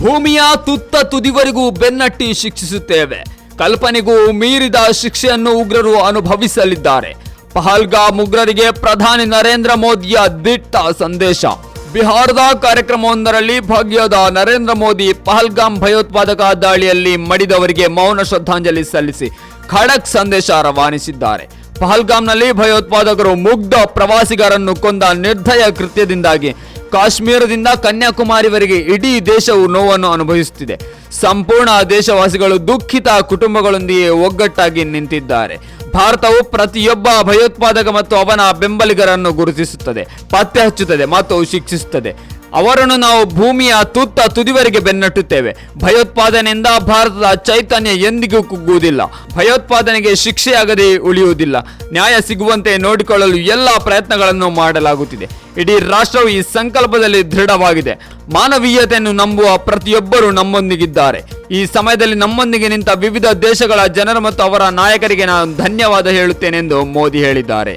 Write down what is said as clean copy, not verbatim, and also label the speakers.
Speaker 1: ಭೂಮಿಯ ತುತ್ತ ತುದಿವರೆಗೂ ಬೆನ್ನಟ್ಟಿ ಶಿಕ್ಷಿಸುತ್ತೇವೆ. ಕಲ್ಪನೆಗೂ ಮೀರಿದ ಶಿಕ್ಷೆಯನ್ನು ಉಗ್ರರು ಅನುಭವಿಸಲಿದ್ದಾರೆ. ಪಹಲ್ಗಾಮ್ ಉಗ್ರರಿಗೆ ಪ್ರಧಾನಿ ನರೇಂದ್ರ ಮೋದಿಯ ದಿಟ್ಟ ಸಂದೇಶ. ಬಿಹಾರದ ಕಾರ್ಯಕ್ರಮವೊಂದರಲ್ಲಿ ಭಾಗಿಯಾದ ನರೇಂದ್ರ ಮೋದಿ ಪಹಲ್ಗಾಮ್ ಭಯೋತ್ಪಾದಕ ದಾಳಿಯಲ್ಲಿ ಮಡಿದವರಿಗೆ ಮೌನ ಶ್ರದ್ಧಾಂಜಲಿ ಸಲ್ಲಿಸಿ ಖಡಕ್ ಸಂದೇಶ ರವಾನಿಸಿದ್ದಾರೆ. ಪಹಲ್ಗಾಮ್ನಲ್ಲಿ ಭಯೋತ್ಪಾದಕರು ಮುಗ್ಧ ಪ್ರವಾಸಿಗರನ್ನು ಕೊಂದ ನಿರ್ದಯ ಕೃತ್ಯದಿಂದಾಗಿ ಕಾಶ್ಮೀರದಿಂದ ಕನ್ಯಾಕುಮಾರಿವರೆಗೆ ಇಡೀ ದೇಶವು ನೋವನ್ನು ಅನುಭವಿಸುತ್ತಿದೆ. ಸಂಪೂರ್ಣ ದೇಶವಾಸಿಗಳು ದುಃಖಿತ ಕುಟುಂಬಗಳೊಂದಿಗೆ ಒಗ್ಗಟ್ಟಾಗಿ ನಿಂತಿದ್ದಾರೆ. ಭಾರತವು ಪ್ರತಿಯೊಬ್ಬ ಭಯೋತ್ಪಾದಕ ಮತ್ತು ಅವನ ಬೆಂಬಲಿಗರನ್ನು ಗುರುತಿಸುತ್ತದೆ, ಪತ್ತೆ ಹಚ್ಚುತ್ತದೆ ಮತ್ತು ಶಿಕ್ಷಿಸುತ್ತದೆ. ಅವರನ್ನು ನಾವು ಭೂಮಿಯ ತುತ್ತ ತುದಿವರೆಗೆ ಬೆನ್ನಟ್ಟುತ್ತೇವೆ. ಭಯೋತ್ಪಾದನೆಯಿಂದ ಭಾರತದ ಚೈತನ್ಯ ಎಂದಿಗೂ ಕುಗ್ಗುವುದಿಲ್ಲ. ಭಯೋತ್ಪಾದನೆಗೆ ಶಿಕ್ಷೆಯಾಗದೆ ಉಳಿಯುವುದಿಲ್ಲ. ನ್ಯಾಯ ಸಿಗುವಂತೆ ನೋಡಿಕೊಳ್ಳಲು ಎಲ್ಲ ಪ್ರಯತ್ನಗಳನ್ನು ಮಾಡಲಾಗುತ್ತಿದೆ. ಇಡೀ ರಾಷ್ಟ್ರವು ಈ ಸಂಕಲ್ಪದಲ್ಲಿ ದೃಢವಾಗಿದೆ. ಮಾನವೀಯತೆಯನ್ನು ನಂಬುವ ಪ್ರತಿಯೊಬ್ಬರೂ ನಮ್ಮೊಂದಿಗಿದ್ದಾರೆ. ಈ ಸಮಯದಲ್ಲಿ ನಮ್ಮೊಂದಿಗೆ ನಿಂತ ವಿವಿಧ ದೇಶಗಳ ಜನರು ಮತ್ತು ಅವರ ನಾಯಕರಿಗೆ ನಾನು ಧನ್ಯವಾದ ಹೇಳುತ್ತೇನೆಂದು ಮೋದಿ ಹೇಳಿದ್ದಾರೆ.